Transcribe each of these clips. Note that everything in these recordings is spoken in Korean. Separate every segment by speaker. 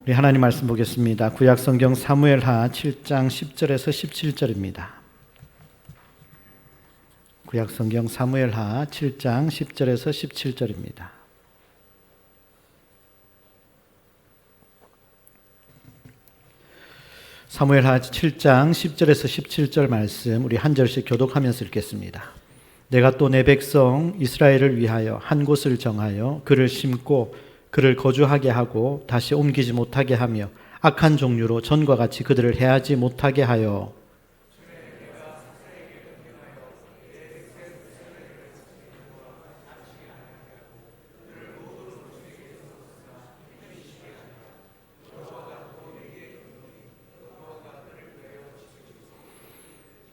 Speaker 1: 우리 하나님 말씀 보겠습니다. 구약 성경 사무엘하 7장 10절에서 17절입니다. 구약 성경 사무엘하 7장 10절에서 17절입니다. 사무엘하 7장 10절에서 17절 말씀 우리 한 절씩 교독하면서 읽겠습니다. 내가 또 내 백성 이스라엘을 위하여 한 곳을 정하여 그를 심고 그를 거주하게 하고 다시 옮기지 못하게 하며 악한 종류로 전과 같이 그들을 해하지 못하게 하여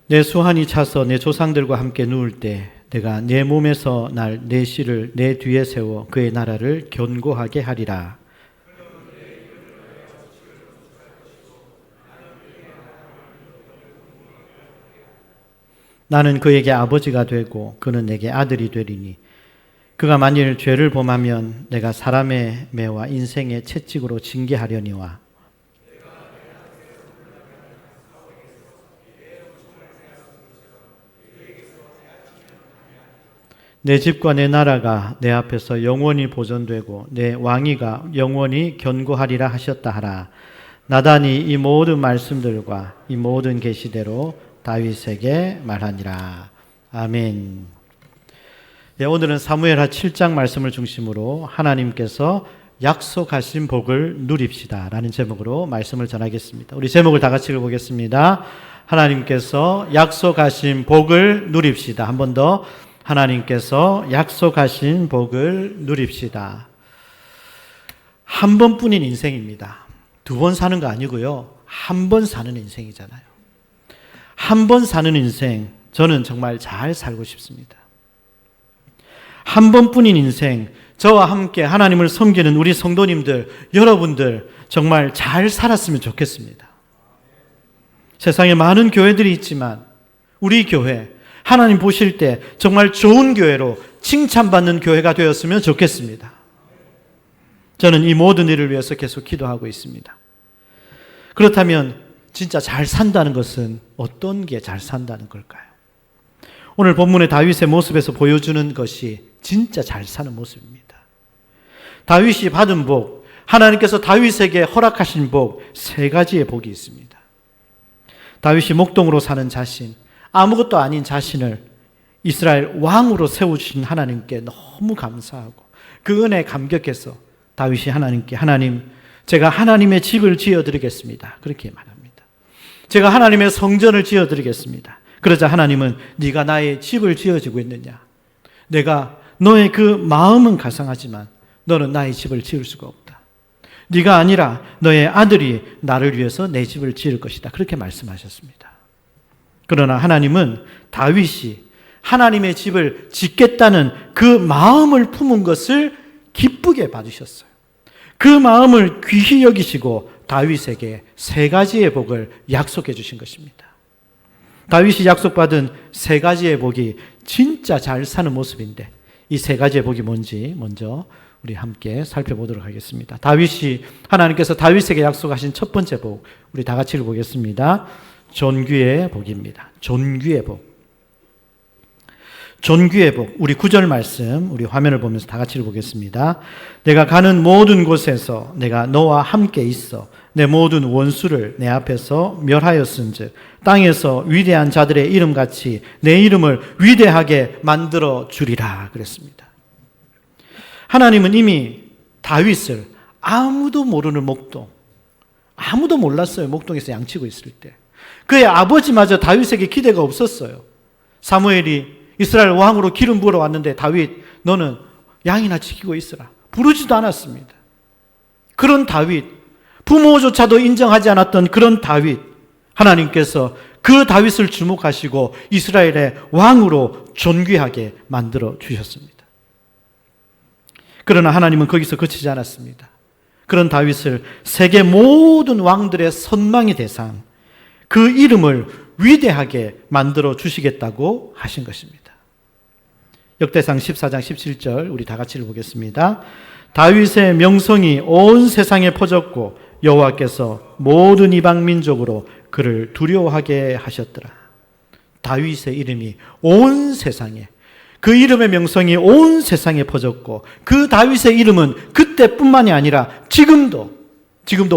Speaker 1: 내 수한이 차서 내 조상들과 함께 누울 때 내가 내 몸에서 날 내 씨를 내 뒤에 세워 그의 나라를 견고하게 하리라. 나는 그에게 아버지가 되고 그는 내게 아들이 되리니 그가 만일 죄를 범하면 내가 사람의 매와 인생의 채찍으로 징계하려니와 내 집과 내 나라가 내 앞에서 영원히 보존되고 내 왕위가 영원히 견고하리라 하셨다 하라. 나단이 이 모든 말씀들과 이 모든 계시대로 다윗에게 말하니라. 아멘. 네, 오늘은 사무엘하 7장 말씀을 중심으로 하나님께서 약속하신 복을 누립시다 라는 제목으로 말씀을 전하겠습니다. 우리 제목을 다 같이 읽어보겠습니다. 하나님께서 약속하신 복을 누립시다. 한 번 더. 하나님께서 약속하신 복을 누립시다. 한 번뿐인 인생입니다. 두 번 사는 거 아니고요. 한 번 사는 인생이잖아요. 한 번 사는 인생, 저는 정말 잘 살고 싶습니다. 한 번뿐인 인생, 저와 함께 하나님을 섬기는 우리 성도님들, 여러분들 정말 잘 살았으면 좋겠습니다. 세상에 많은 교회들이 있지만 우리 교회, 하나님 보실 때 정말 좋은 교회로 칭찬받는 교회가 되었으면 좋겠습니다. 저는 이 모든 일을 위해서 계속 기도하고 있습니다. 그렇다면 진짜 잘 산다는 것은 어떤 게 잘 산다는 걸까요? 오늘 본문의 다윗의 모습에서 보여주는 것이 진짜 잘 사는 모습입니다. 다윗이 받은 복, 하나님께서 다윗에게 허락하신 복, 세 가지의 복이 있습니다. 다윗이 목동으로 사는 자신, 아무것도 아닌 자신을 이스라엘 왕으로 세우신 하나님께 너무 감사하고 그 은혜에 감격해서 다윗이 하나님께 하나님, 제가 하나님의 집을 지어드리겠습니다. 그렇게 말합니다. 제가 하나님의 성전을 지어드리겠습니다. 그러자 하나님은 네가 나의 집을 지어주고 있느냐? 내가 너의 그 마음은 가상하지만 너는 나의 집을 지을 수가 없다. 네가 아니라 너의 아들이 나를 위해서 내 집을 지을 것이다. 그렇게 말씀하셨습니다. 그러나 하나님은 다윗이 하나님의 집을 짓겠다는 그 마음을 품은 것을 기쁘게 받으셨어요. 그 마음을 귀히 여기시고 다윗에게 세 가지의 복을 약속해 주신 것입니다. 다윗이 약속받은 세 가지의 복이 진짜 잘 사는 모습인데 이 세 가지의 복이 뭔지 먼저 우리 함께 살펴보도록 하겠습니다. 다윗이 하나님께서 다윗에게 약속하신 첫 번째 복, 우리 다 같이 읽어보겠습니다. 존귀의 복입니다. 존귀의 복. 존귀의 복. 우리 9절 말씀, 우리 화면을 보면서 다 같이 읽어보겠습니다. 내가 가는 모든 곳에서 내가 너와 함께 있어 내 모든 원수를 내 앞에서 멸하였은즉 땅에서 위대한 자들의 이름같이 내 이름을 위대하게 만들어 주리라 그랬습니다. 하나님은 이미 다윗을 아무도 모르는 목동, 아무도 몰랐어요. 목동에서 양치고 있을 때. 그의 아버지마저 다윗에게 기대가 없었어요. 사무엘이 이스라엘 왕으로 기름 부으러 왔는데 다윗 너는 양이나 지키고 있으라. 부르지도 않았습니다. 그런 다윗, 부모조차도 인정하지 않았던 그런 다윗, 하나님께서 그 다윗을 주목하시고 이스라엘의 왕으로 존귀하게 만들어 주셨습니다. 그러나 하나님은 거기서 그치지 않았습니다. 그런 다윗을 세계 모든 왕들의 선망의 대상, 그 이름을 위대하게 만들어 주시겠다고 하신 것입니다. 역대상 14장 17절 우리 다 같이 읽어보겠습니다. 다윗의 명성이 온 세상에 퍼졌고 여호와께서 모든 이방 민족으로 그를 두려워하게 하셨더라. 다윗의 이름이 온 세상에, 그 이름의 명성이 온 세상에 퍼졌고, 그 다윗의 이름은 그때뿐만이 아니라 지금도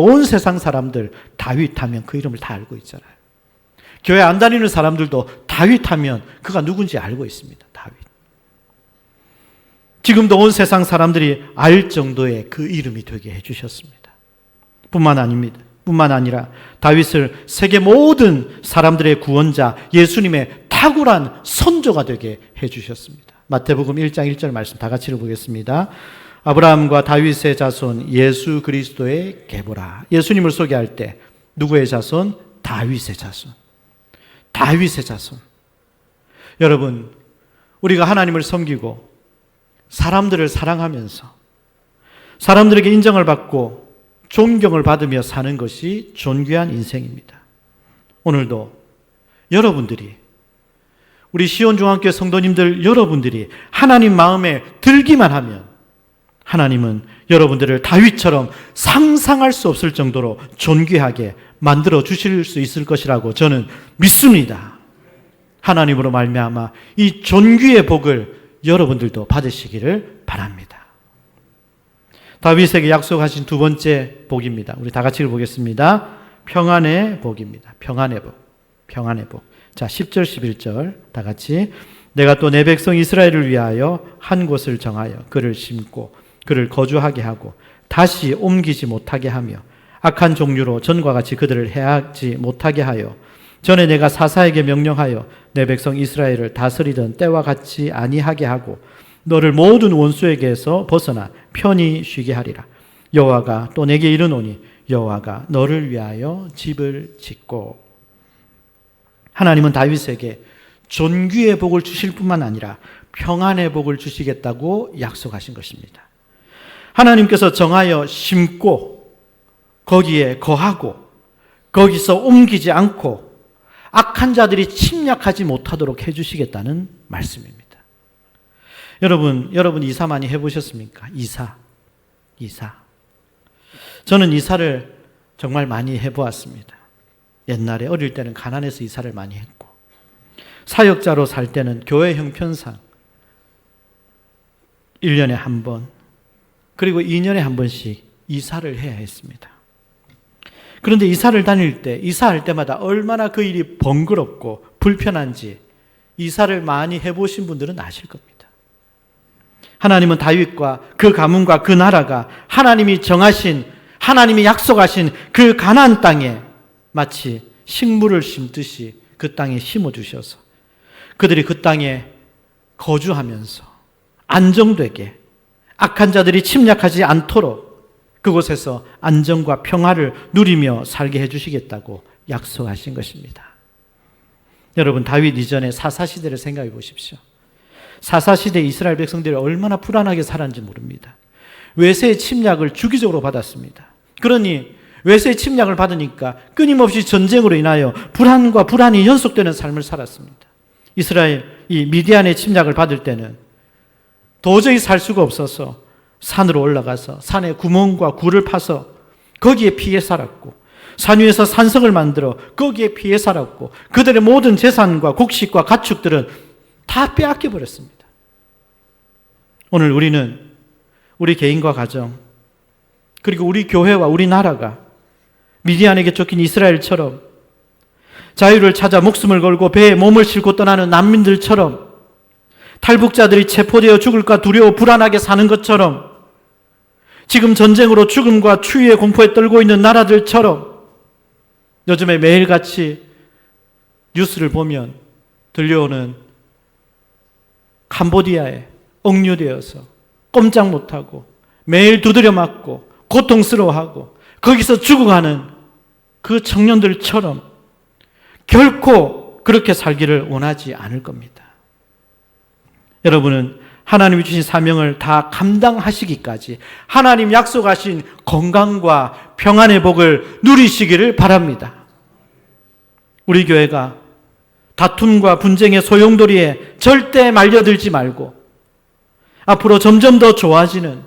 Speaker 1: 온 세상 사람들 다윗 하면 그 이름을 다 알고 있잖아요. 교회 안 다니는 사람들도 다윗 하면 그가 누군지 알고 있습니다. 다윗. 지금도 온 세상 사람들이 알 정도의 그 이름이 되게 해주셨습니다. 뿐만 아니라 다윗을 세계 모든 사람들의 구원자, 예수님의 탁월한 선조가 되게 해주셨습니다. 마태복음 1장 1절 말씀 다 같이 읽어보겠습니다. 아브라함과 다윗의 자손 예수 그리스도의 계보라. 예수님을 소개할 때 누구의 자손? 다윗의 자손. 다윗의 자손. 여러분, 우리가 하나님을 섬기고 사람들을 사랑하면서 사람들에게 인정을 받고 존경을 받으며 사는 것이 존귀한 인생입니다. 오늘도 여러분들이, 우리 시온중앙교회 성도님들 여러분들이 하나님 마음에 들기만 하면 하나님은 여러분들을 다윗처럼 상상할 수 없을 정도로 존귀하게 만들어 주실 수 있을 것이라고 저는 믿습니다. 하나님으로 말미암아 이 존귀의 복을 여러분들도 받으시기를 바랍니다. 다윗에게 약속하신 두 번째 복입니다. 우리 다 같이 읽어보겠습니다. 평안의 복입니다. 평안의 복. 평안의 복. 자, 10절 11절 다 같이. 내가 또 내 백성 이스라엘을 위하여 한 곳을 정하여 그를 심고 그를 거주하게 하고 다시 옮기지 못하게 하며 악한 종류로 전과 같이 그들을 해하지 못하게 하여 전에 내가 사사에게 명령하여 내 백성 이스라엘을 다스리던 때와 같이 아니하게 하고 너를 모든 원수에게서 벗어나 편히 쉬게 하리라. 여호와가 또 내게 이르노니 여호와가 너를 위하여 집을 짓고. 하나님은 다윗에게 존귀의 복을 주실 뿐만 아니라 평안의 복을 주시겠다고 약속하신 것입니다. 하나님께서 정하여 심고 거기에 거하고 거기서 옮기지 않고 악한 자들이 침략하지 못하도록 해주시겠다는 말씀입니다. 여러분 이사 많이 해보셨습니까? 이사. 저는 이사를 정말 많이 해보았습니다. 옛날에 어릴 때는 가난해서 이사를 많이 했고, 사역자로 살 때는 교회 형편상 1년에 한 번, 그리고 2년에 한 번씩 이사를 해야 했습니다. 그런데 이사를 다닐 때, 이사할 때마다 얼마나 그 일이 번거롭고 불편한지 이사를 많이 해보신 분들은 아실 겁니다. 하나님은 다윗과 그 가문과 그 나라가 하나님이 정하신, 하나님이 약속하신 그 가나안 땅에 마치 식물을 심듯이 그 땅에 심어주셔서 그들이 그 땅에 거주하면서 안정되게 악한 자들이 침략하지 않도록 그곳에서 안정과 평화를 누리며 살게 해주시겠다고 약속하신 것입니다. 여러분, 다윗 이전의 사사시대를 생각해 보십시오. 사사시대 이스라엘 백성들이 얼마나 불안하게 살았는지 모릅니다. 외세의 침략을 주기적으로 받았습니다. 그러니 외세의 침략을 받으니까 끊임없이 전쟁으로 인하여 불안과 불안이 연속되는 삶을 살았습니다. 이스라엘 이 미디안의 침략을 받을 때는 도저히 살 수가 없어서 산으로 올라가서 산에 구멍과 굴을 파서 거기에 피해 살았고, 산 위에서 산성을 만들어 거기에 피해 살았고, 그들의 모든 재산과 곡식과 가축들은 다 빼앗겨 버렸습니다. 오늘 우리는 우리 개인과 가정, 그리고 우리 교회와 우리 나라가 미디안에게 쫓긴 이스라엘처럼 자유를 찾아 목숨을 걸고 배에 몸을 싣고 떠나는 난민들처럼, 탈북자들이 체포되어 죽을까 두려워 불안하게 사는 것처럼, 지금 전쟁으로 죽음과 추위의 공포에 떨고 있는 나라들처럼 요즘에 매일같이 뉴스를 보면 들려오는 캄보디아에 억류되어서 꼼짝 못하고 매일 두드려 맞고 고통스러워하고 거기서 죽어가는 그 청년들처럼 결코 그렇게 살기를 원하지 않을 겁니다. 여러분은 하나님이 주신 사명을 다 감당하시기까지 하나님 약속하신 건강과 평안의 복을 누리시기를 바랍니다. 우리 교회가 다툼과 분쟁의 소용돌이에 절대 말려들지 말고 앞으로 점점 더 좋아지는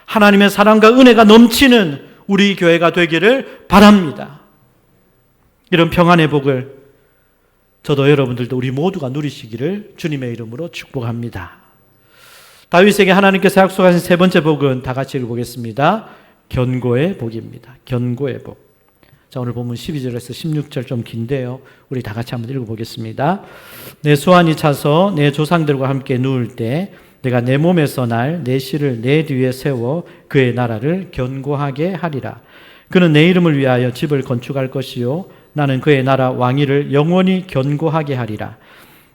Speaker 1: 하나님의 사랑과 은혜가 넘치는 우리 교회가 되기를 바랍니다. 이런 평안의 복을 저도 여러분들도 우리 모두가 누리시기를 주님의 이름으로 축복합니다. 다윗에게 하나님께서 약속하신 세 번째 복은 다 같이 읽어보겠습니다. 견고의 복입니다. 견고의 복. 자, 오늘 본문 12절에서 16절 좀 긴데요. 우리 다 같이 한번 읽어보겠습니다. 내 소환이 차서 내 조상들과 함께 누울 때 내가 내 몸에서 날 내 씨를 내 뒤에 세워 그의 나라를 견고하게 하리라. 그는 내 이름을 위하여 집을 건축할 것이요 나는 그의 나라 왕위를 영원히 견고하게 하리라.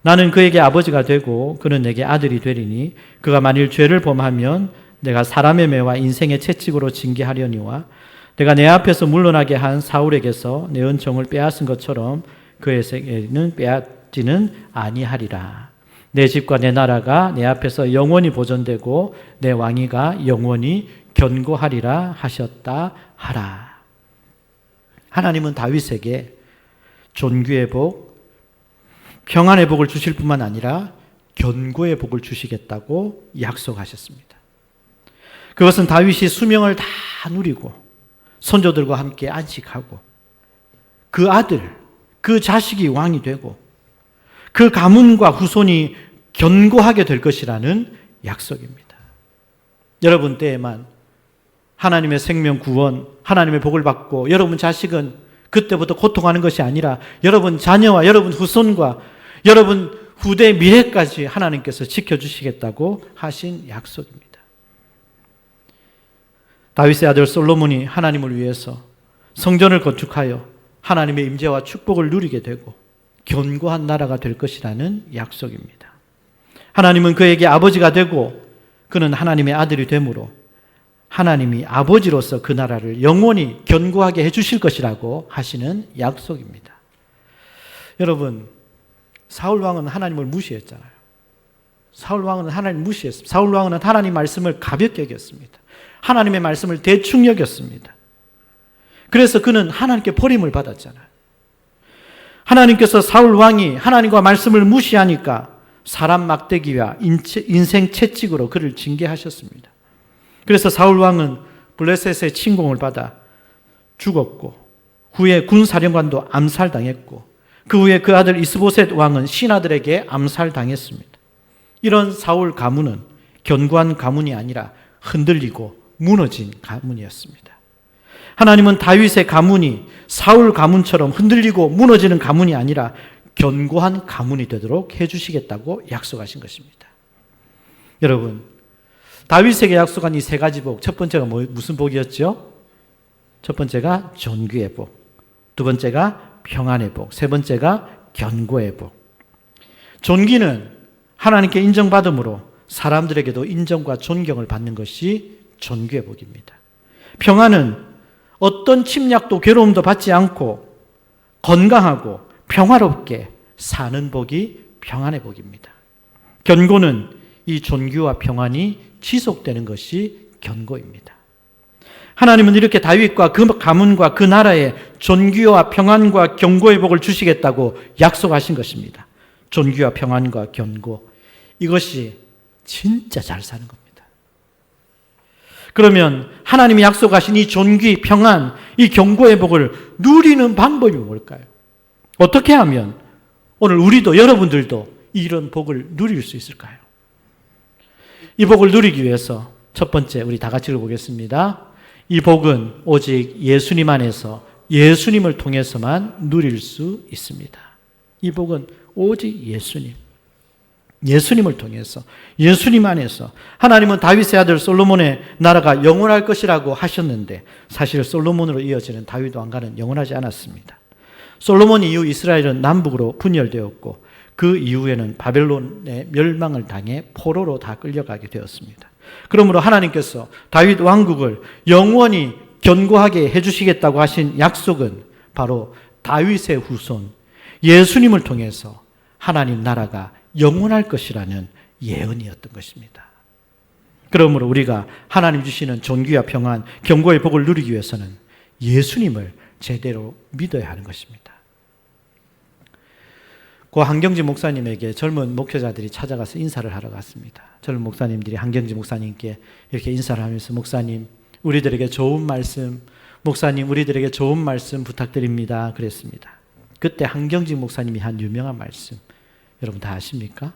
Speaker 1: 나는 그에게 아버지가 되고 그는 내게 아들이 되리니 그가 만일 죄를 범하면 내가 사람의 매와 인생의 채찍으로 징계하려니와 내가 내 앞에서 물러나게 한 사울에게서 내 은총을 빼앗은 것처럼 그에게는 빼앗지는 아니하리라. 내 집과 내 나라가 내 앞에서 영원히 보존되고 내 왕위가 영원히 견고하리라 하셨다 하라. 하나님은 다윗에게 존귀의 복, 평안의 복을 주실 뿐만 아니라 견고의 복을 주시겠다고 약속하셨습니다. 그것은 다윗이 수명을 다 누리고 선조들과 함께 안식하고 그 아들, 그 자식이 왕이 되고 그 가문과 후손이 견고하게 될 것이라는 약속입니다. 여러분 때에만 하나님의 생명 구원, 하나님의 복을 받고 여러분 자식은 그때부터 고통하는 것이 아니라 여러분 자녀와 여러분 후손과 여러분 후대의 미래까지 하나님께서 지켜주시겠다고 하신 약속입니다. 다윗의 아들 솔로몬이 하나님을 위해서 성전을 건축하여 하나님의 임재와 축복을 누리게 되고 견고한 나라가 될 것이라는 약속입니다. 하나님은 그에게 아버지가 되고 그는 하나님의 아들이 되므로 하나님이 아버지로서 그 나라를 영원히 견고하게 해주실 것이라고 하시는 약속입니다. 여러분, 사울 왕은 하나님을 무시했잖아요. 사울 왕은 하나님 무시했습니다. 사울 왕은 하나님 말씀을 가볍게 여겼습니다. 하나님의 말씀을 대충 여겼습니다. 그래서 그는 하나님께 버림을 받았잖아요. 하나님께서 사울 왕이 하나님과 말씀을 무시하니까 사람 막대기와 인생 채찍으로 그를 징계하셨습니다. 그래서 사울 왕은 블레셋의 침공을 받아 죽었고 후에 군사령관도 암살당했고 그 후에 그 아들 이스보셋 왕은 신하들에게 암살당했습니다. 이런 사울 가문은 견고한 가문이 아니라 흔들리고 무너진 가문이었습니다. 하나님은 다윗의 가문이 사울 가문처럼 흔들리고 무너지는 가문이 아니라 견고한 가문이 되도록 해주시겠다고 약속하신 것입니다. 여러분, 다윗에게 약속한 이 세 가지 복, 첫 번째가 무슨 복이었죠? 첫 번째가 존귀의 복, 두 번째가 평안의 복, 세 번째가 견고의 복. 존귀는 하나님께 인정받음으로 사람들에게도 인정과 존경을 받는 것이 존귀의 복입니다. 평안은 어떤 침략도 괴로움도 받지 않고 건강하고 평화롭게 사는 복이 평안의 복입니다. 견고는 이 존귀와 평안이 지속되는 것이 견고입니다. 하나님은 이렇게 다윗과 그 가문과 그 나라에 존귀와 평안과 견고의 복을 주시겠다고 약속하신 것입니다. 존귀와 평안과 견고, 이것이 진짜 잘 사는 겁니다. 그러면 하나님이 약속하신 이 존귀, 평안, 이 견고의 복을 누리는 방법이 뭘까요? 어떻게 하면 오늘 우리도 여러분들도 이런 복을 누릴 수 있을까요? 이 복을 누리기 위해서 첫 번째 우리 다 같이 읽어보겠습니다. 이 복은 오직 예수님 안에서 예수님을 통해서만 누릴 수 있습니다. 이 복은 오직 예수님을 통해서 예수님 안에서. 하나님은 다윗의 아들 솔로몬의 나라가 영원할 것이라고 하셨는데 사실 솔로몬으로 이어지는 다윗 왕가는 영원하지 않았습니다. 솔로몬 이후 이스라엘은 남북으로 분열되었고 그 이후에는 바벨론의 멸망을 당해 포로로 다 끌려가게 되었습니다. 그러므로 하나님께서 다윗 왕국을 영원히 견고하게 해주시겠다고 하신 약속은 바로 다윗의 후손 예수님을 통해서 하나님 나라가 영원할 것이라는 예언이었던 것입니다. 그러므로 우리가 하나님 주시는 존귀와 평안, 견고의 복을 누리기 위해서는 예수님을 제대로 믿어야 하는 것입니다. 고 한경지 목사님에게 젊은 목회자들이 찾아가서 인사를 하러 갔습니다. 젊은 목사님들이 한경지 목사님께 이렇게 인사를 하면서 목사님, 우리들에게 좋은 말씀, 목사님, 우리들에게 좋은 말씀 부탁드립니다. 그랬습니다. 그때 한경직 목사님이 한 유명한 말씀, 여러분 다 아십니까?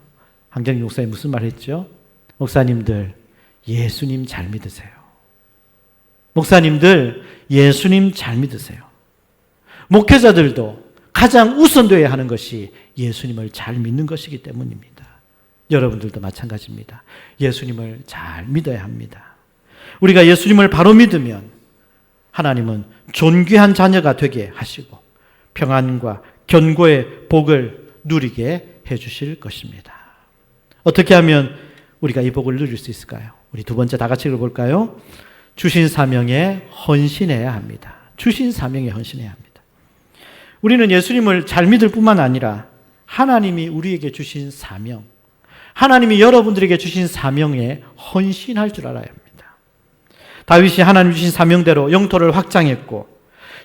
Speaker 1: 한경직 목사님 무슨 말 했죠? 목사님들, 예수님 잘 믿으세요. 목사님들, 예수님 잘 믿으세요. 목회자들도 가장 우선되어야 하는 것이 예수님을 잘 믿는 것이기 때문입니다. 여러분들도 마찬가지입니다. 예수님을 잘 믿어야 합니다. 우리가 예수님을 바로 믿으면 하나님은 존귀한 자녀가 되게 하시고 평안과 견고의 복을 누리게 해주실 것입니다. 어떻게 하면 우리가 이 복을 누릴 수 있을까요? 우리 두 번째 다 같이 읽어볼까요? 주신 사명에 헌신해야 합니다. 주신 사명에 헌신해야 합니다. 우리는 예수님을 잘 믿을 뿐만 아니라 하나님이 우리에게 주신 사명, 하나님이 여러분들에게 주신 사명에 헌신할 줄 알아야 합니다. 다윗이 하나님 주신 사명대로 영토를 확장했고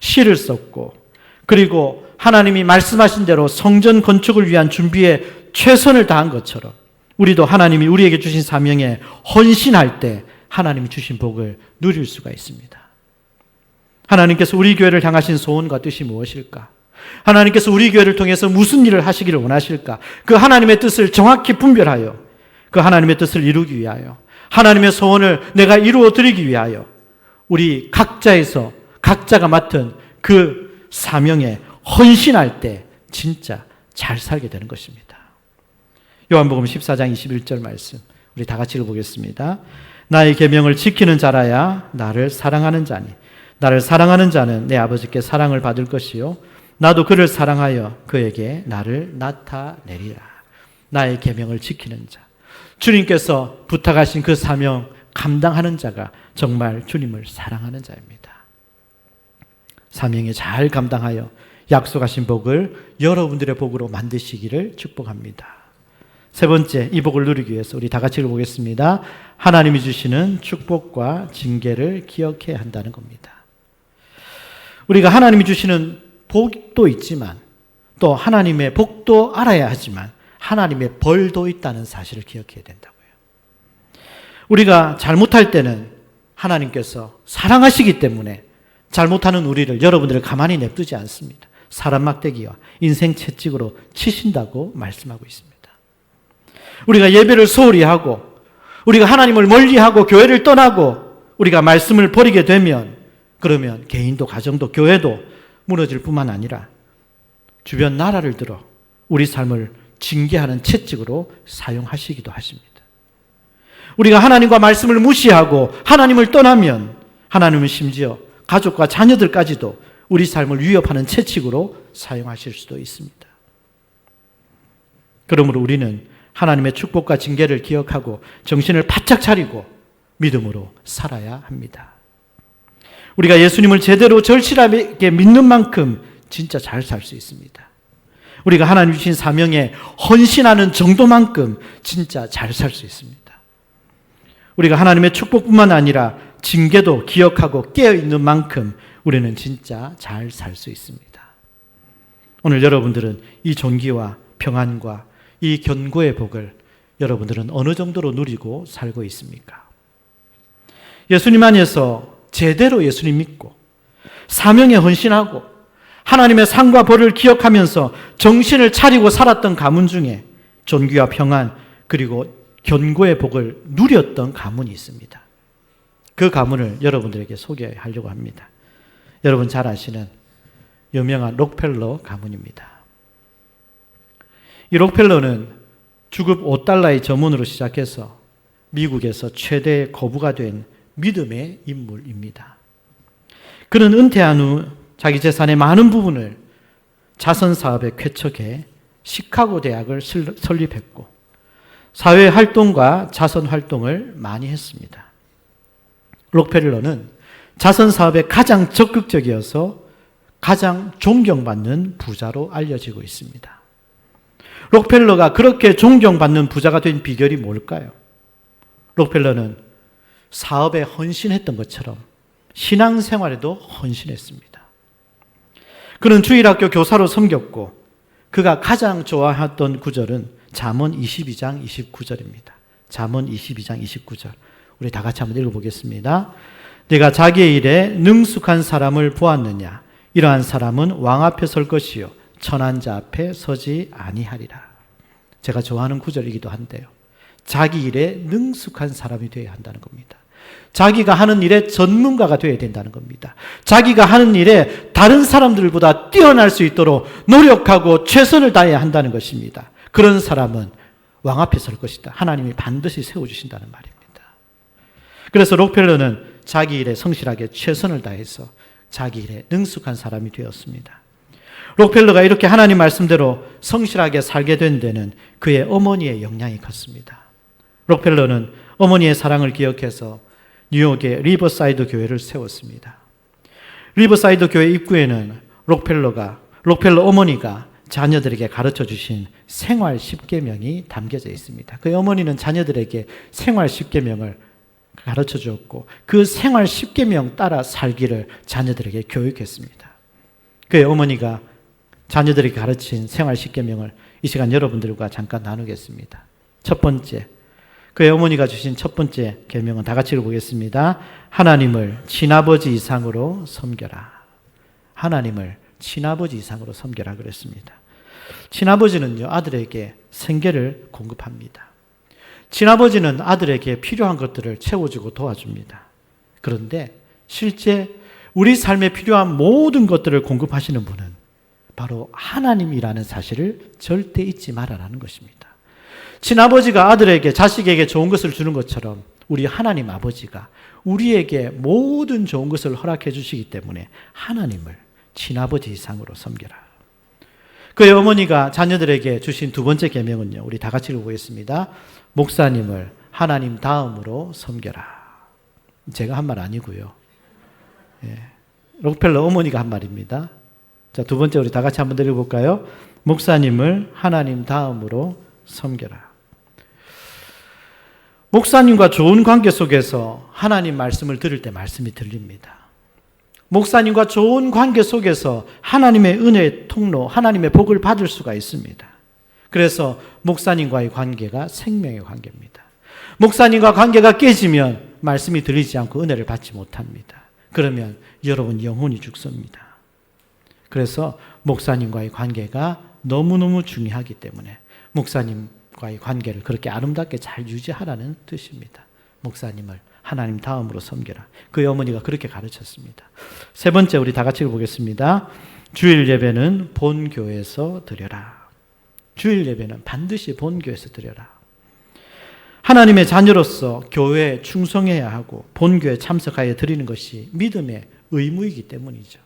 Speaker 1: 시를 썼고 그리고 하나님이 말씀하신 대로 성전 건축을 위한 준비에 최선을 다한 것처럼 우리도 하나님이 우리에게 주신 사명에 헌신할 때 하나님이 주신 복을 누릴 수가 있습니다. 하나님께서 우리 교회를 향하신 소원과 뜻이 무엇일까? 하나님께서 우리 교회를 통해서 무슨 일을 하시기를 원하실까? 그 하나님의 뜻을 정확히 분별하여 그 하나님의 뜻을 이루기 위하여 하나님의 소원을 내가 이루어 드리기 위하여 우리 각자가 맡은 그 사명에 헌신할 때 진짜 잘 살게 되는 것입니다. 요한복음 14장 21절 말씀 우리 다 같이 읽어보겠습니다. 나의 계명을 지키는 자라야 나를 사랑하는 자니 나를 사랑하는 자는 내 아버지께 사랑을 받을 것이요 나도 그를 사랑하여 그에게 나를 나타내리라. 나의 계명을 지키는 자, 주님께서 부탁하신 그 사명 감당하는 자가 정말 주님을 사랑하는 자입니다. 사명에 잘 감당하여 약속하신 복을 여러분들의 복으로 만드시기를 축복합니다. 세 번째, 이 복을 누리기 위해서 우리 다 같이 읽어보겠습니다. 하나님이 주시는 축복과 징계를 기억해야 한다는 겁니다. 우리가 하나님이 주시는 복도 있지만 또 하나님의 복도 알아야 하지만 하나님의 벌도 있다는 사실을 기억해야 된다고요. 우리가 잘못할 때는 하나님께서 사랑하시기 때문에 잘못하는 우리를, 여러분들을 가만히 냅두지 않습니다. 사람 막대기와 인생 채찍으로 치신다고 말씀하고 있습니다. 우리가 예배를 소홀히 하고 우리가 하나님을 멀리하고 교회를 떠나고 우리가 말씀을 버리게 되면 그러면 개인도 가정도 교회도 무너질 뿐만 아니라 주변 나라를 들어 우리 삶을 징계하는 채찍으로 사용하시기도 하십니다. 우리가 하나님과 말씀을 무시하고 하나님을 떠나면 하나님은 심지어 가족과 자녀들까지도 우리 삶을 위협하는 채찍으로 사용하실 수도 있습니다. 그러므로 우리는 하나님의 축복과 징계를 기억하고 정신을 바짝 차리고 믿음으로 살아야 합니다. 우리가 예수님을 제대로 절실하게 믿는 만큼 진짜 잘 살 수 있습니다. 우리가 하나님 주신 사명에 헌신하는 정도만큼 진짜 잘 살 수 있습니다. 우리가 하나님의 축복뿐만 아니라 징계도 기억하고 깨어있는 만큼 우리는 진짜 잘 살 수 있습니다. 오늘 여러분들은 이 존귀와 평안과 이 견고의 복을 여러분들은 어느 정도로 누리고 살고 있습니까? 예수님 안에서 제대로 예수님 믿고 사명에 헌신하고 하나님의 상과 벌을 기억하면서 정신을 차리고 살았던 가문 중에 존귀와 평안 그리고 견고의 복을 누렸던 가문이 있습니다. 그 가문을 여러분들에게 소개하려고 합니다. 여러분 잘 아시는 유명한 록펠러 가문입니다. 이 록펠러는 주급 5달러의 점원으로 시작해서 미국에서 최대 거부가 된 믿음의 인물입니다. 그는 은퇴한 후 자기 재산의 많은 부분을 자선사업에 쾌척해 시카고 대학을 설립했고 사회활동과 자선활동을 많이 했습니다. 록펠러는 자선사업에 가장 적극적이어서 가장 존경받는 부자로 알려지고 있습니다. 록펠러가 그렇게 존경받는 부자가 된 비결이 뭘까요? 록펠러는 사업에 헌신했던 것처럼 신앙생활에도 헌신했습니다. 그는 주일학교 교사로 섬겼고 그가 가장 좋아했던 구절은 잠언 22장 29절입니다. 잠언 22장 29절. 우리 다 같이 한번 읽어보겠습니다. 네가 자기의 일에 능숙한 사람을 보았느냐? 이러한 사람은 왕 앞에 설 것이요 천한 자 앞에 서지 아니하리라. 제가 좋아하는 구절이기도 한데요. 자기 일에 능숙한 사람이 되어야 한다는 겁니다. 자기가 하는 일에 전문가가 되어야 된다는 겁니다. 자기가 하는 일에 다른 사람들보다 뛰어날 수 있도록 노력하고 최선을 다해야 한다는 것입니다. 그런 사람은 왕 앞에 설 것이다. 하나님이 반드시 세워주신다는 말입니다. 그래서 록펠러는 자기 일에 성실하게 최선을 다해서 자기 일에 능숙한 사람이 되었습니다. 록펠러가 이렇게 하나님 말씀대로 성실하게 살게 된 데는 그의 어머니의 영향이 컸습니다. 록펠러는 어머니의 사랑을 기억해서 뉴욕의 리버사이드 교회를 세웠습니다. 리버사이드 교회 입구에는 록펠러 어머니가 자녀들에게 가르쳐 주신 생활 10계명이 담겨져 있습니다. 그의 어머니는 자녀들에게 생활 10계명을 가르쳐 주었고 그 생활 10계명 따라 살기를 자녀들에게 교육했습니다. 그의 어머니가 자녀들에게 가르친 생활 10계명을 이 시간 여러분들과 잠깐 나누겠습니다. 첫 번째, 그의 어머니가 주신 첫 번째 계명은 다 같이 읽어보겠습니다. 하나님을 친아버지 이상으로 섬겨라. 하나님을 친아버지 이상으로 섬겨라 그랬습니다. 친아버지는요, 아들에게 생계를 공급합니다. 친아버지는 아들에게 필요한 것들을 채워주고 도와줍니다. 그런데 실제 우리 삶에 필요한 모든 것들을 공급하시는 분은 바로 하나님이라는 사실을 절대 잊지 말아라는 것입니다. 친아버지가 아들에게, 자식에게 좋은 것을 주는 것처럼 우리 하나님 아버지가 우리에게 모든 좋은 것을 허락해 주시기 때문에 하나님을 친아버지 이상으로 섬겨라. 그의 어머니가 자녀들에게 주신 두 번째 계명은요, 우리 다 같이 읽어보겠습니다. 목사님을 하나님 다음으로 섬겨라. 제가 한 말 아니고요. 록펠러 어머니가 한 말입니다. 자, 두 번째 우리 다 같이 한번 읽어볼까요? 목사님을 하나님 다음으로 섬겨라. 목사님과 좋은 관계 속에서 하나님 말씀을 들을 때 말씀이 들립니다. 목사님과 좋은 관계 속에서 하나님의 은혜의 통로, 하나님의 복을 받을 수가 있습니다. 그래서 목사님과의 관계가 생명의 관계입니다. 목사님과 관계가 깨지면 말씀이 들리지 않고 은혜를 받지 못합니다. 그러면 여러분 영혼이 죽습니다. 그래서 목사님과의 관계가 너무너무 중요하기 때문에 목사님과의 관계를 그렇게 아름답게 잘 유지하라는 뜻입니다. 목사님을 하나님 다음으로 섬겨라. 그의 어머니가 그렇게 가르쳤습니다. 세 번째 우리 다 같이 읽어보겠습니다. 주일 예배는 본교에서 드려라. 주일 예배는 반드시 본교에서 드려라. 하나님의 자녀로서 교회에 충성해야 하고 본교에 참석하여 드리는 것이 믿음의 의무이기 때문이죠.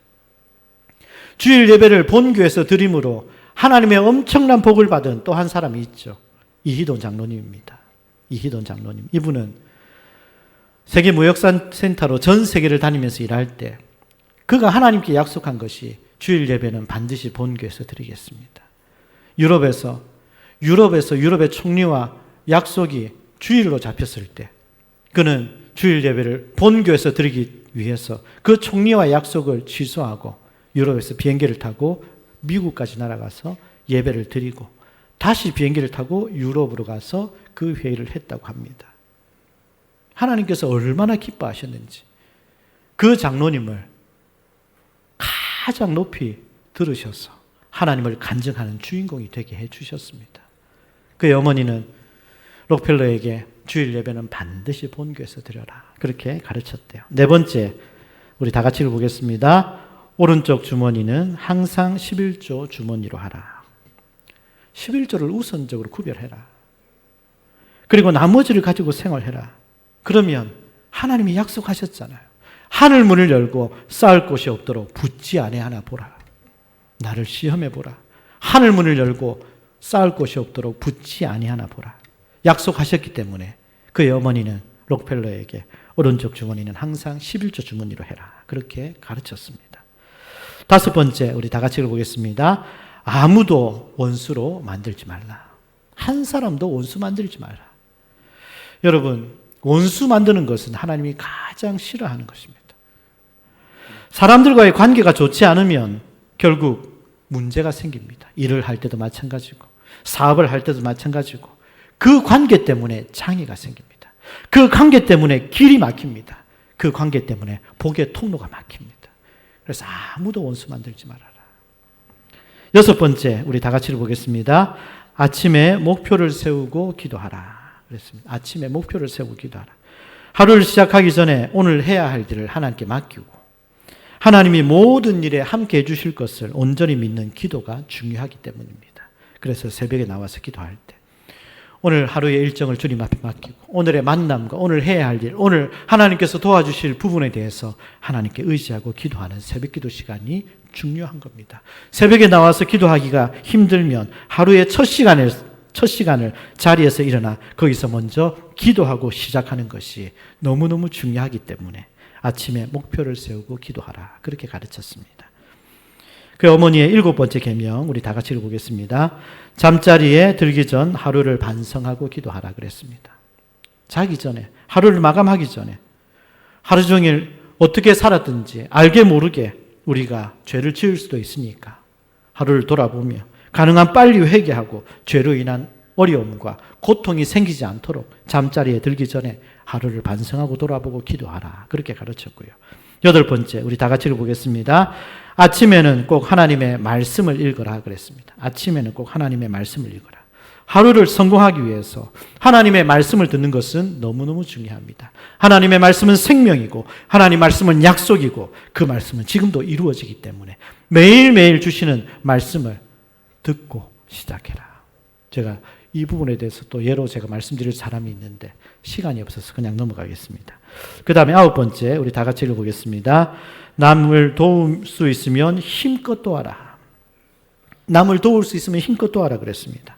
Speaker 1: 주일 예배를 본교에서 드림으로 하나님의 엄청난 복을 받은 또 한 사람이 있죠. 이희돈 장로님입니다. 이희돈 장로님. 이분은 세계무역센터로 전 세계를 다니면서 일할 때 그가 하나님께 약속한 것이 주일 예배는 반드시 본교에서 드리겠습니다. 유럽의 총리와 약속이 주일로 잡혔을 때 그는 주일 예배를 본교에서 드리기 위해서 그 총리와 약속을 취소하고 유럽에서 비행기를 타고 미국까지 날아가서 예배를 드리고 다시 비행기를 타고 유럽으로 가서 그 회의를 했다고 합니다. 하나님께서 얼마나 기뻐하셨는지 그 장로님을 가장 높이 들으셔서 하나님을 간증하는 주인공이 되게 해주셨습니다. 그의 어머니는 록펠러에게 주일 예배는 반드시 본교에서 드려라. 그렇게 가르쳤대요. 네 번째, 우리 다 같이 읽어보겠습니다. 오른쪽 주머니는 항상 11조 주머니로 하라. 11조를 우선적으로 구별해라. 그리고 나머지를 가지고 생활해라. 그러면 하나님이 약속하셨잖아요. 하늘 문을 열고 쌓을 곳이 없도록 붓지 아니하나 보라. 나를 시험해 보라. 하늘 문을 열고 쌓을 곳이 없도록 붓지 아니하나 보라. 약속하셨기 때문에 그의 어머니는 록펠러에게 오른쪽 주머니는 항상 11조 주머니로 해라. 그렇게 가르쳤습니다. 다섯 번째, 우리 다 같이 읽어보겠습니다. 아무도 원수로 만들지 말라. 한 사람도 원수 만들지 말라. 여러분, 원수 만드는 것은 하나님이 가장 싫어하는 것입니다. 사람들과의 관계가 좋지 않으면 결국 문제가 생깁니다. 일을 할 때도 마찬가지고 사업을 할 때도 마찬가지고 그 관계 때문에 장애가 생깁니다. 그 관계 때문에 길이 막힙니다. 그 관계 때문에 복의 통로가 막힙니다. 그래서 아무도 원수 만들지 말아라. 6번째, 우리 다 같이 보겠습니다. 아침에 목표를 세우고 기도하라. 그랬습니다. 아침에 목표를 세우고 기도하라. 하루를 시작하기 전에 오늘 해야 할 일을 하나님께 맡기고 하나님이 모든 일에 함께 해주실 것을 온전히 믿는 기도가 중요하기 때문입니다. 그래서 새벽에 나와서 기도할 때 오늘 하루의 일정을 주님 앞에 맡기고 오늘의 만남과 오늘 해야 할 일, 오늘 하나님께서 도와주실 부분에 대해서 하나님께 의지하고 기도하는 새벽 기도 시간이 중요한 겁니다. 새벽에 나와서 기도하기가 힘들면 하루의 첫 시간을 자리에서 일어나 거기서 먼저 기도하고 시작하는 것이 너무너무 중요하기 때문에 아침에 목표를 세우고 기도하라. 그렇게 가르쳤습니다. 그 어머니의 7번째 계명 우리 다 같이 읽어보겠습니다. 잠자리에 들기 전 하루를 반성하고 기도하라 그랬습니다. 자기 전에, 하루를 마감하기 전에 하루 종일 어떻게 살았든지 알게 모르게 우리가 죄를 지을 수도 있으니까 하루를 돌아보며 가능한 빨리 회개하고 죄로 인한 어려움과 고통이 생기지 않도록 잠자리에 들기 전에 하루를 반성하고 돌아보고 기도하라. 그렇게 가르쳤고요. 8번째, 우리 다 같이 읽어보겠습니다. 아침에는 꼭 하나님의 말씀을 읽어라 그랬습니다. 아침에는 꼭 하나님의 말씀을 읽어라. 하루를 성공하기 위해서 하나님의 말씀을 듣는 것은 너무너무 중요합니다. 하나님의 말씀은 생명이고 하나님의 말씀은 약속이고 그 말씀은 지금도 이루어지기 때문에 매일매일 주시는 말씀을 듣고 시작해라. 제가 이 부분에 대해서 또 예로 제가 말씀드릴 사람이 있는데 시간이 없어서 그냥 넘어가겠습니다. 그 다음에 9번째 우리 다 같이 읽어보겠습니다. 남을 도울 수 있으면 힘껏 도와라. 남을 도울 수 있으면 힘껏 도와라 그랬습니다.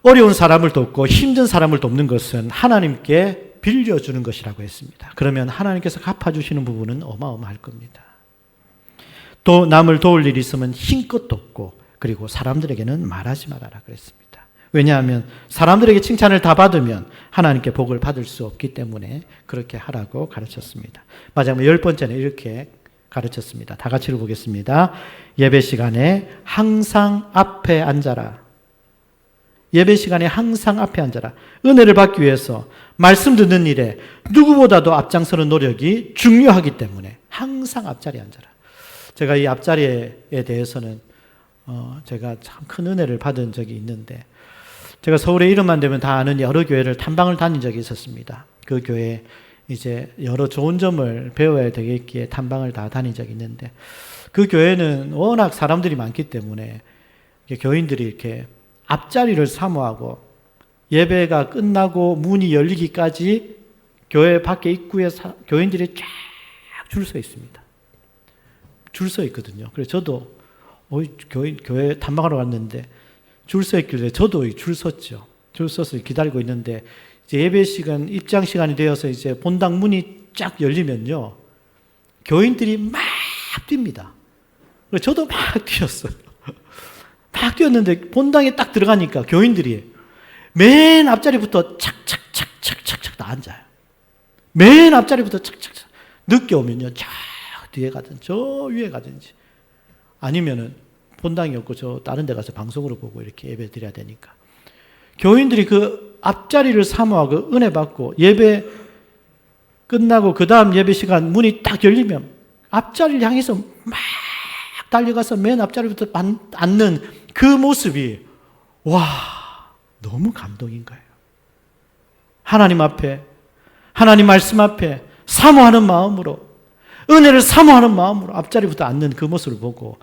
Speaker 1: 어려운 사람을 돕고 힘든 사람을 돕는 것은 하나님께 빌려주는 것이라고 했습니다. 그러면 하나님께서 갚아주시는 부분은 어마어마할 겁니다. 또 남을 도울 일이 있으면 힘껏 돕고 그리고 사람들에게는 말하지 말아라 그랬습니다. 왜냐하면 사람들에게 칭찬을 다 받으면 하나님께 복을 받을 수 없기 때문에 그렇게 하라고 가르쳤습니다. 마지막 10번째는 이렇게 가르쳤습니다. 다 같이 읽어보겠습니다. 예배 시간에 항상 앞에 앉아라. 예배 시간에 항상 앞에 앉아라. 은혜를 받기 위해서 말씀 듣는 일에 누구보다도 앞장서는 노력이 중요하기 때문에 항상 앞자리에 앉아라. 제가 이 앞자리에 대해서는 제가 참 큰 은혜를 받은 적이 있는데 제가 서울에 이름만 되면 다 아는 여러 교회를 탐방을 다닌 적이 있었습니다. 그 교회에 이제 여러 좋은 점을 배워야 되겠기에 탐방을 다 다닌 적이 있는데 그 교회는 워낙 사람들이 많기 때문에 교인들이 이렇게 앞자리를 사모하고 예배가 끝나고 문이 열리기까지 교회 밖에 입구에 교인들이 쫙 줄 서 있습니다. 줄 서 있거든요. 그래서 저도 교회 탐방하러 갔는데 줄 서 있길래 저도 줄 섰죠. 줄 서서 기다리고 있는데 이제 예배 시간, 입장 시간이 되어서 이제 본당 문이 쫙 열리면요. 교인들이 막 뜁니다. 그래서 저도 막 뛰었어요. 막 뛰었는데 본당에 딱 들어가니까 교인들이 맨 앞자리부터 착착착착착착 다 앉아요. 맨 앞자리부터 착착착. 늦게 오면요. 저 뒤에 가든 저 위에 가든지 아니면은 본당이 없고 저 다른 데 가서 방송으로 보고 이렇게 예배 드려야 되니까 교인들이 그 앞자리를 사모하고 은혜 받고 예배 끝나고 그 다음 예배 시간 문이 딱 열리면 앞자리를 향해서 막 달려가서 맨 앞자리부터 앉는 그 모습이 와 너무 감동인 거예요. 하나님 앞에 하나님 말씀 앞에 사모하는 마음으로 은혜를 사모하는 마음으로 앞자리부터 앉는 그 모습을 보고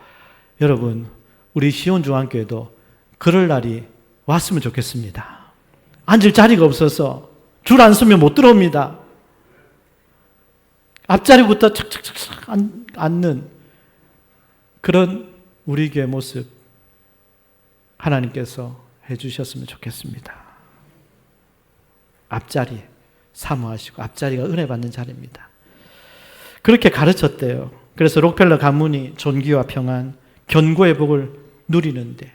Speaker 1: 여러분 우리 시온중앙교회도 그럴 날이 왔으면 좋겠습니다. 앉을 자리가 없어서 줄 안 서면 못 들어옵니다. 앞자리부터 착착착착 앉는 그런 우리 교회 모습 하나님께서 해주셨으면 좋겠습니다. 앞자리 사모하시고 앞자리가 은혜 받는 자리입니다. 그렇게 가르쳤대요. 그래서 록펠러 가문이 존귀와 평안 견고의 복을 누리는데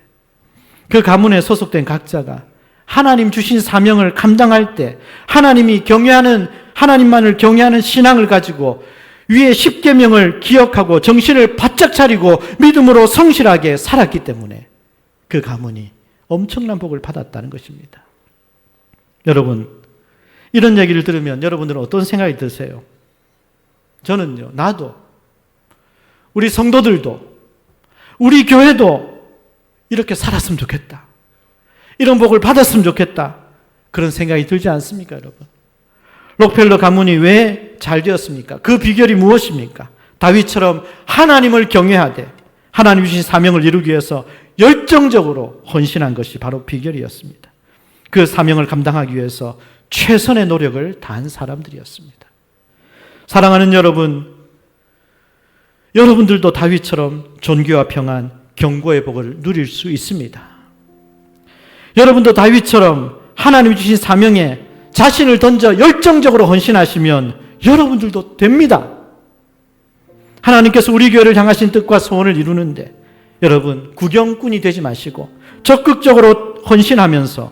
Speaker 1: 그 가문에 소속된 각자가 하나님 주신 사명을 감당할 때 하나님이 경외하는 하나님만을 경외하는 신앙을 가지고 위에 10계명을 기억하고 정신을 바짝 차리고 믿음으로 성실하게 살았기 때문에 그 가문이 엄청난 복을 받았다는 것입니다. 여러분 이런 얘기를 들으면 여러분들은 어떤 생각이 드세요? 저는요, 나도, 우리 성도들도, 우리 교회도 이렇게 살았으면 좋겠다. 이런 복을 받았으면 좋겠다. 그런 생각이 들지 않습니까, 여러분? 록펠러 가문이 왜 잘 되었습니까? 그 비결이 무엇입니까? 다윗처럼 하나님을 경외하되 하나님 주신 사명을 이루기 위해서 열정적으로 헌신한 것이 바로 비결이었습니다. 그 사명을 감당하기 위해서 최선의 노력을 다한 사람들이었습니다. 사랑하는 여러분, 여러분들도 다윗처럼 존귀와 평안, 경고의 복을 누릴 수 있습니다. 여러분도 다윗처럼 하나님 주신 사명에 자신을 던져 열정적으로 헌신하시면 여러분들도 됩니다. 하나님께서 우리 교회를 향하신 뜻과 소원을 이루는데 여러분 구경꾼이 되지 마시고 적극적으로 헌신하면서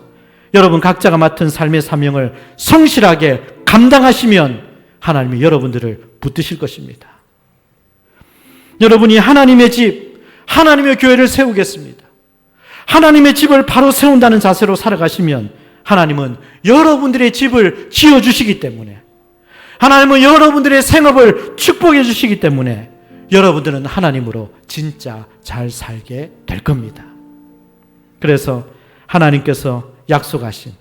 Speaker 1: 여러분 각자가 맡은 삶의 사명을 성실하게 감당하시면 하나님이 여러분들을 붙드실 것입니다. 여러분이 하나님의 집, 하나님의 교회를 세우겠습니다. 하나님의 집을 바로 세운다는 자세로 살아가시면 하나님은 여러분들의 집을 지어주시기 때문에, 하나님은 여러분들의 생업을 축복해 주시기 때문에 여러분들은 하나님으로 진짜 잘 살게 될 겁니다. 그래서 하나님께서 약속하신,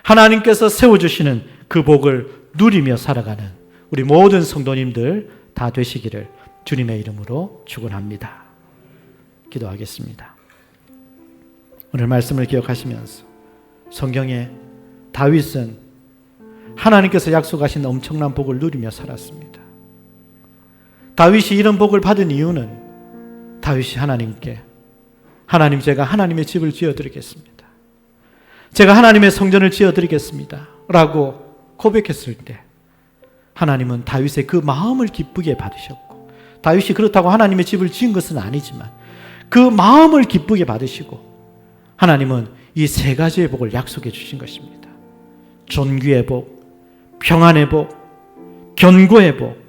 Speaker 1: 하나님께서 세워주시는 그 복을 누리며 살아가는 우리 모든 성도님들 다 되시기를 주님의 이름으로 축원합니다. 기도하겠습니다. 오늘 말씀을 기억하시면서 성경에 다윗은 하나님께서 약속하신 엄청난 복을 누리며 살았습니다. 다윗이 이런 복을 받은 이유는 다윗이 하나님께, 하나님 제가 하나님의 집을 지어드리겠습니다. 제가 하나님의 성전을 지어드리겠습니다 라고 고백했을 때 하나님은 다윗의 그 마음을 기쁘게 받으셨고, 다윗이 그렇다고 하나님의 집을 지은 것은 아니지만 그 마음을 기쁘게 받으시고 하나님은 이 세 가지의 복을 약속해 주신 것입니다. 존귀의 복, 평안의 복, 견고의 복.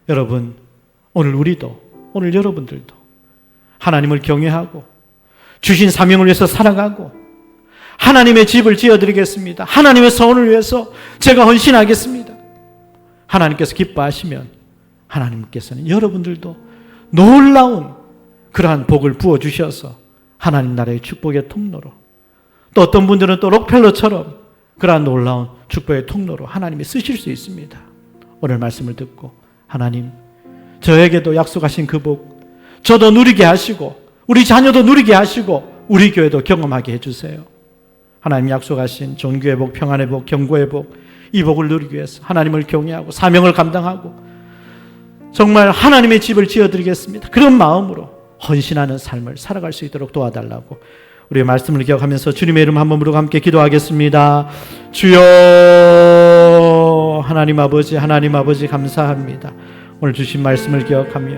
Speaker 1: 여러분, 오늘 우리도, 오늘 여러분들도 하나님을 경외하고 주신 사명을 위해서 살아가고 하나님의 집을 지어드리겠습니다. 하나님의 소원을 위해서 제가 헌신하겠습니다. 하나님께서 기뻐하시면 하나님께서는 여러분들도 놀라운 그러한 복을 부어주셔서 하나님 나라의 축복의 통로로, 또 어떤 분들은 또 록펠러처럼 그러한 놀라운 축복의 통로로 하나님이 쓰실 수 있습니다. 오늘 말씀을 듣고 하나님, 저에게도 약속하신 그 복 저도 누리게 하시고 우리 자녀도 누리게 하시고 우리 교회도 경험하게 해주세요. 하나님 약속하신 존귀의 복, 평안의 복, 경고의 복, 이 복을 누리기 위해서 하나님을 경외하고 사명을 감당하고 정말 하나님의 집을 지어드리겠습니다. 그런 마음으로 헌신하는 삶을 살아갈 수 있도록 도와달라고 우리의 말씀을 기억하면서 주님의 이름 한번 부르고 함께 기도하겠습니다. 주여, 하나님 아버지 감사합니다. 오늘 주신 말씀을 기억하며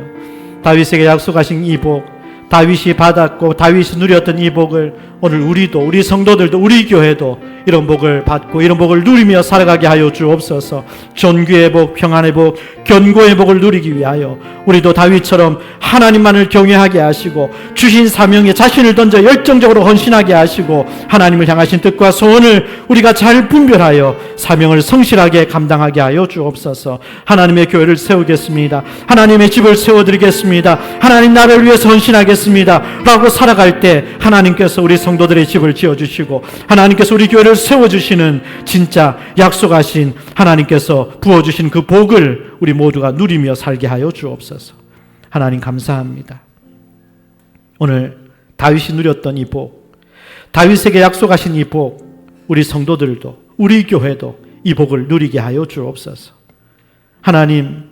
Speaker 1: 다윗에게 약속하신 이 복, 다윗이 받았고 다윗이 누렸던 이 복을 오늘 우리도, 우리 성도들도, 우리 교회도 이런 복을 받고 이런 복을 누리며 살아가게 하여 주옵소서. 존귀의 복, 평안의 복, 견고의 복을 누리기 위하여 우리도 다윗처럼 하나님만을 경외하게 하시고 주신 사명에 자신을 던져 열정적으로 헌신하게 하시고 하나님을 향하신 뜻과 소원을 우리가 잘 분별하여 사명을 성실하게 감당하게 하여 주옵소서. 하나님의 교회를 세우겠습니다. 하나님의 집을 세워드리겠습니다. 하나님 나라를 위해서 헌신하겠습니다 라고 살아갈 때 하나님께서 우리 성도들의 집을 지어주시고 하나님께서 우리 교회를 세워주시는 진짜 약속하신 하나님께서 부어주신 그 복을 우리 모두가 누리며 살게 하여 주옵소서. 하나님 감사합니다. 오늘 다윗이 누렸던 이 복, 다윗에게 약속하신 이 복, 우리 성도들도 우리 교회도 이 복을 누리게 하여 주옵소서. 하나님,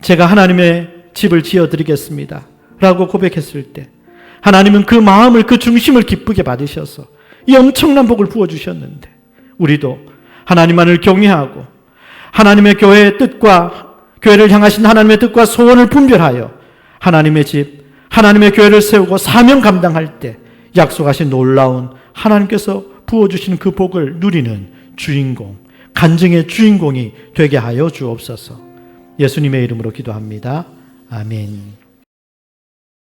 Speaker 1: 제가 하나님의 집을 지어드리겠습니다 라고 고백했을 때 하나님은 그 마음을, 그 중심을 기쁘게 받으셔서 이 엄청난 복을 부어주셨는데 우리도 하나님만을 경외하고 하나님의 교회의 뜻과 교회를 향하신 하나님의 뜻과 소원을 분별하여 하나님의 집, 하나님의 교회를 세우고 사명 감당할 때 약속하신 놀라운 하나님께서 부어주시는 그 복을 누리는 주인공, 간증의 주인공이 되게 하여 주옵소서. 예수님의 이름으로 기도합니다. 아멘.